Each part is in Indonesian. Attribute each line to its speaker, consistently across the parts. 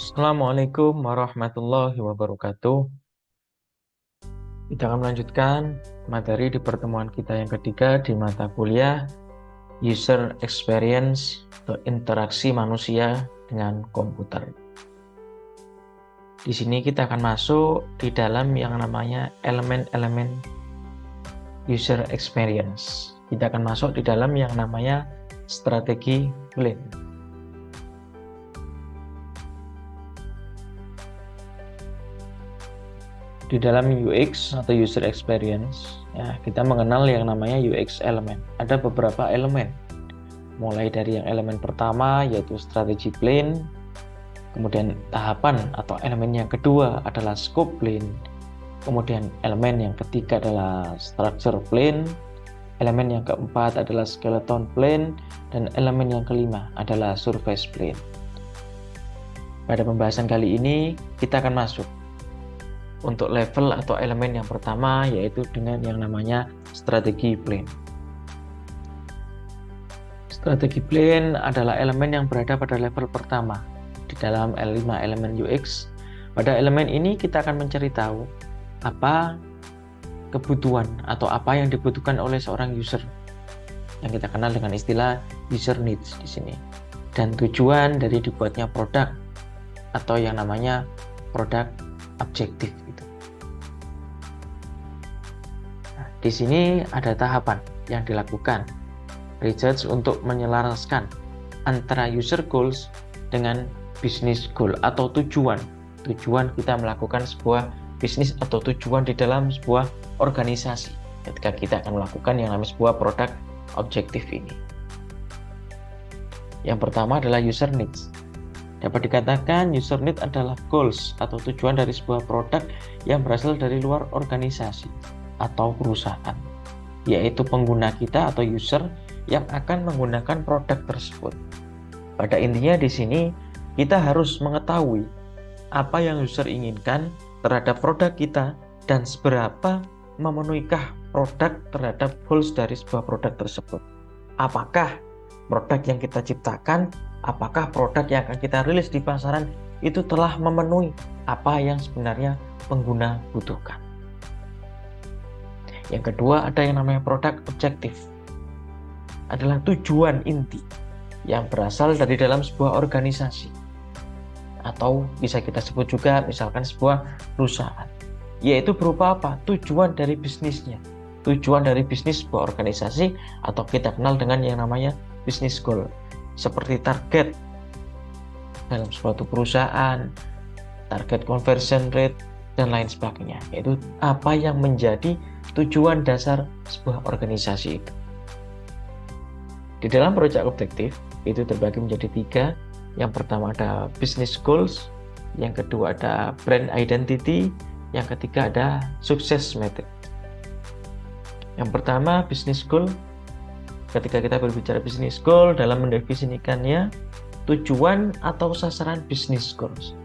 Speaker 1: Assalamualaikum warahmatullahi wabarakatuh. Kita akan melanjutkan materi di pertemuan kita yang ketiga di mata kuliah User Experience atau interaksi manusia dengan komputer. Di sini kita akan masuk di dalam yang namanya elemen-elemen User Experience. Kita akan masuk di dalam yang namanya strategi plan. Di dalam UX atau user experience, ya, kita mengenal yang namanya UX elemen. Ada beberapa elemen, mulai dari yang elemen pertama yaitu strategi plan, kemudian tahapan atau elemen yang kedua adalah scope plan, kemudian elemen yang ketiga adalah structure plan, elemen yang keempat adalah skeleton plan, dan elemen yang kelima adalah surface plan. Pada pembahasan kali ini kita akan masuk untuk level atau elemen yang pertama, yaitu dengan yang namanya strategi plan. Strategi plan adalah elemen yang berada pada level pertama di dalam L5 elemen UX. Pada elemen ini kita akan mencari tahu apa kebutuhan atau apa yang dibutuhkan oleh seorang user, yang kita kenal dengan istilah user needs di sini, dan tujuan dari dibuatnya produk atau yang namanya produk objektif itu. Nah, di sini ada tahapan yang dilakukan research untuk menyelaraskan antara user goals dengan business goal atau tujuan kita melakukan sebuah bisnis atau tujuan di dalam sebuah organisasi ketika kita akan melakukan yang namanya sebuah produk objektif ini. Yang pertama adalah user needs. Dapat dikatakan user need adalah goals atau tujuan dari sebuah produk yang berasal dari luar organisasi atau perusahaan, yaitu pengguna kita atau user yang akan menggunakan produk tersebut. Pada intinya di sini kita harus mengetahui apa yang user inginkan terhadap produk kita dan seberapa memenuhikah produk terhadap goals dari sebuah produk tersebut. Apakah produk yang kita ciptakan, apakah produk yang akan kita rilis di pasaran itu telah memenuhi apa yang sebenarnya pengguna butuhkan. Yang kedua ada yang namanya produk objektif. Adalah tujuan inti yang berasal dari dalam sebuah organisasi atau bisa kita sebut juga misalkan sebuah perusahaan, yaitu berupa apa? Tujuan dari bisnisnya, tujuan dari bisnis sebuah organisasi atau kita kenal dengan yang namanya business goal, seperti target dalam suatu perusahaan, target conversion rate, dan lain sebagainya, yaitu apa yang menjadi tujuan dasar sebuah organisasi itu. Di dalam project objektif itu terbagi menjadi 3. Yang pertama ada business goals, yang kedua ada brand identity, yang ketiga ada success metric. Yang pertama business goal. Ketika kita berbicara business goal, dalam mendefinisikannya tujuan atau sasaran business goals.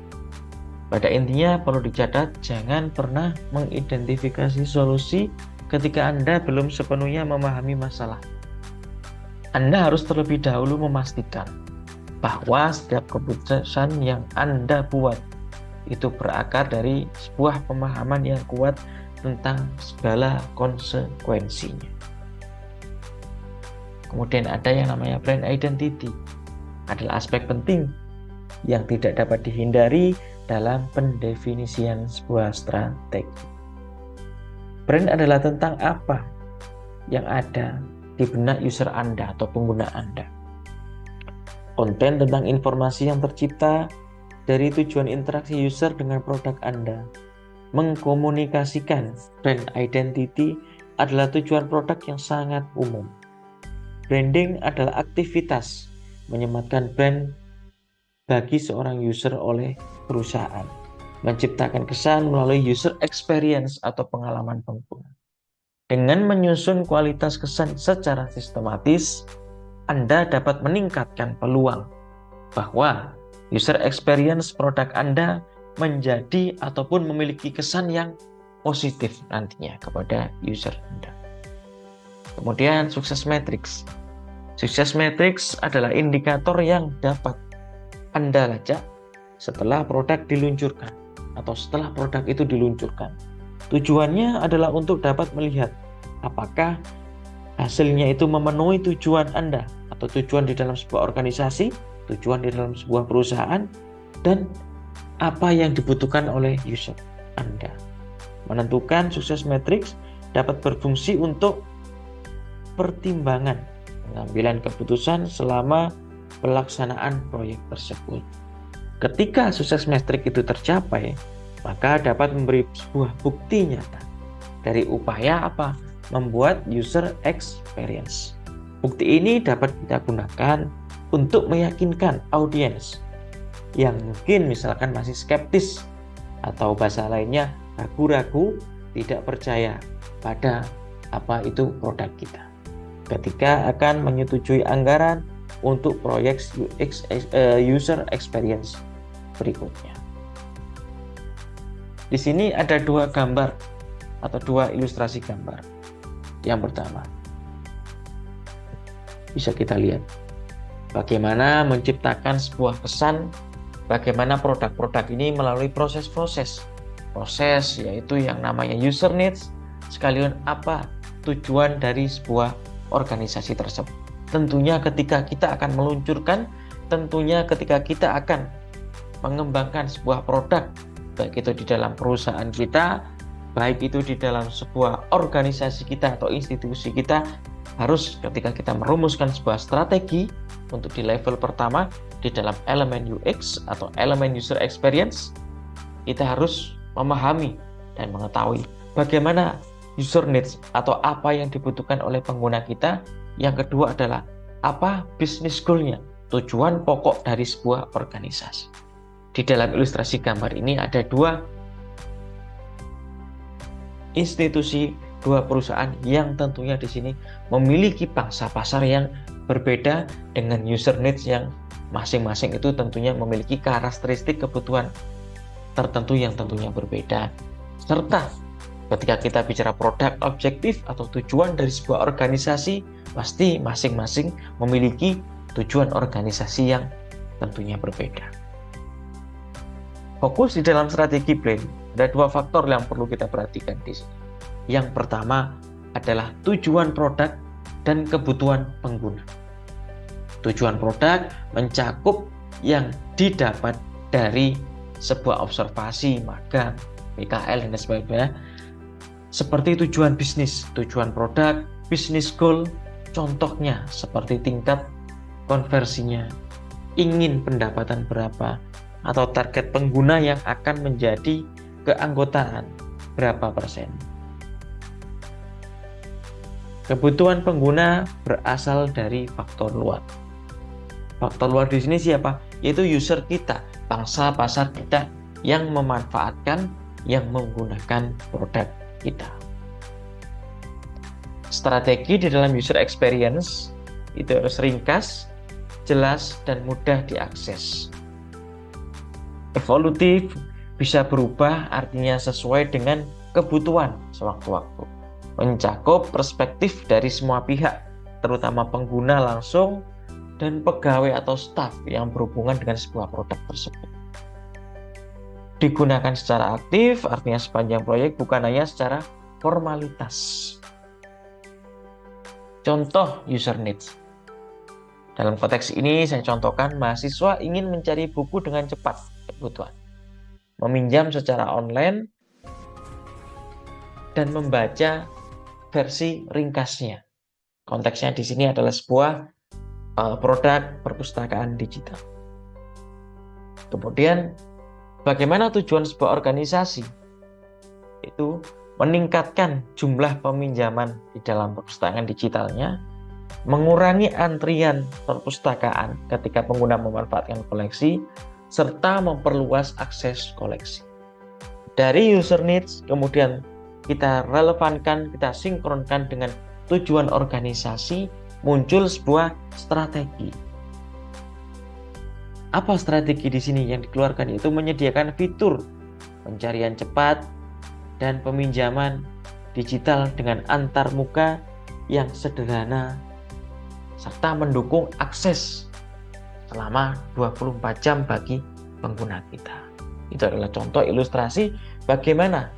Speaker 1: Pada intinya perlu dicatat, jangan pernah mengidentifikasi solusi ketika Anda belum sepenuhnya memahami masalah. Anda harus terlebih dahulu memastikan bahwa setiap keputusan yang Anda buat itu berakar dari sebuah pemahaman yang kuat tentang segala konsekuensinya. Kemudian ada yang namanya brand identity, adalah aspek penting yang tidak dapat dihindari dalam pendefinisian sebuah strategi. Brand adalah tentang apa yang ada di benak user Anda atau pengguna Anda. Konten tentang informasi yang tercipta dari tujuan interaksi user dengan produk Anda. Mengkomunikasikan brand identity adalah tujuan produk yang sangat umum. Branding adalah aktivitas menyematkan brand bagi seorang user oleh perusahaan, menciptakan kesan melalui user experience atau pengalaman pengguna. Dengan menyusun kualitas kesan secara sistematis, Anda dapat meningkatkan peluang bahwa user experience produk Anda menjadi ataupun memiliki kesan yang positif nantinya kepada user Anda. Kemudian success matrix. Success matrix adalah indikator yang dapat Anda lacak setelah produk diluncurkan atau setelah produk itu diluncurkan. Tujuannya adalah untuk dapat melihat apakah hasilnya itu memenuhi tujuan Anda atau tujuan di dalam sebuah organisasi, tujuan di dalam sebuah perusahaan, dan apa yang dibutuhkan oleh user Anda. Menentukan sukses matrix dapat berfungsi untuk pertimbangan pengambilan keputusan selama pelaksanaan proyek tersebut. Ketika sukses matrix itu tercapai, maka dapat memberi sebuah bukti nyata dari upaya apa? Membuat user experience. Bukti ini dapat kita gunakan untuk meyakinkan audiens yang mungkin misalkan masih skeptis atau bahasa lainnya ragu-ragu, tidak percaya pada apa itu produk kita, ketika akan menyetujui anggaran untuk proyek user experience berikutnya. Di sini ada dua gambar atau dua ilustrasi gambar. Yang pertama, bisa kita lihat bagaimana menciptakan sebuah pesan, bagaimana produk-produk ini melalui proses yaitu yang namanya user needs, sekalian apa tujuan dari sebuah organisasi tersebut. Tentunya ketika kita akan meluncurkan, tentunya ketika kita akan mengembangkan sebuah produk, baik itu di dalam perusahaan kita, baik itu di dalam sebuah organisasi kita atau institusi kita, harus ketika kita merumuskan sebuah strategi untuk di level pertama di dalam elemen UX atau elemen user experience, kita harus memahami dan mengetahui bagaimana user needs atau apa yang dibutuhkan oleh pengguna kita. Yang kedua adalah apa business goal-nya, tujuan pokok dari sebuah organisasi. Di dalam ilustrasi gambar ini ada dua institusi, dua perusahaan yang tentunya di sini memiliki pangsa pasar yang berbeda dengan user needs yang masing-masing itu tentunya memiliki karakteristik kebutuhan tertentu yang tentunya berbeda. Serta ketika kita bicara produk objektif atau tujuan dari sebuah organisasi, pasti masing-masing memiliki tujuan organisasi yang tentunya berbeda. Fokus di dalam strategi plan, ada dua faktor yang perlu kita perhatikan di sini. Yang pertama adalah tujuan produk dan kebutuhan pengguna. Tujuan produk mencakup yang didapat dari sebuah observasi, magang, PKL, dan sebagainya. Seperti tujuan bisnis, tujuan produk, business goal, contohnya seperti tingkat konversinya, ingin pendapatan berapa, atau target pengguna yang akan menjadi keanggotaan berapa persen. Kebutuhan pengguna berasal dari faktor luar. Faktor luar di sini siapa? Yaitu user kita, pangsa pasar kita yang memanfaatkan, yang menggunakan produk kita. Strategi di dalam user experience itu harus ringkas, jelas, dan mudah diakses. Evolutif, bisa berubah, artinya sesuai dengan kebutuhan sewaktu-waktu. Mencakup perspektif dari semua pihak, terutama pengguna langsung dan pegawai atau staf yang berhubungan dengan sebuah produk tersebut. Digunakan secara aktif, artinya sepanjang proyek, bukan hanya secara formalitas. Contoh user needs. Dalam konteks ini saya contohkan mahasiswa ingin mencari buku dengan cepat, kebutuhan, meminjam secara online, dan membaca versi ringkasnya. Konteksnya di sini adalah sebuah produk perpustakaan digital. Kemudian bagaimana tujuan sebuah organisasi? Itu meningkatkan jumlah peminjaman di dalam perpustakaan digitalnya, mengurangi antrian perpustakaan ketika pengguna memanfaatkan koleksi, serta memperluas akses koleksi. Dari user needs, kemudian kita relevankan, kita sinkronkan dengan tujuan organisasi, muncul sebuah strategi. Apa strategi di sini yang dikeluarkan? Yaitu menyediakan fitur pencarian cepat dan peminjaman digital dengan antar muka yang sederhana, serta mendukung akses selama 24 jam bagi pengguna kita. Itu adalah contoh ilustrasi bagaimana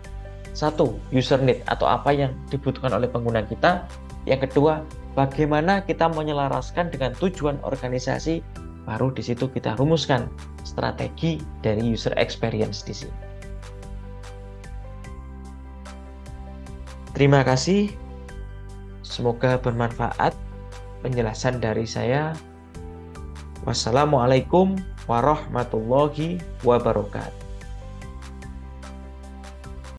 Speaker 1: satu, user need atau apa yang dibutuhkan oleh pengguna kita. Yang kedua, bagaimana kita menyelaraskan dengan tujuan organisasi. Baru di situ kita rumuskan strategi dari user experience di sini. Terima kasih. Semoga bermanfaat penjelasan dari saya. Wassalamualaikum warahmatullahi wabarakatuh.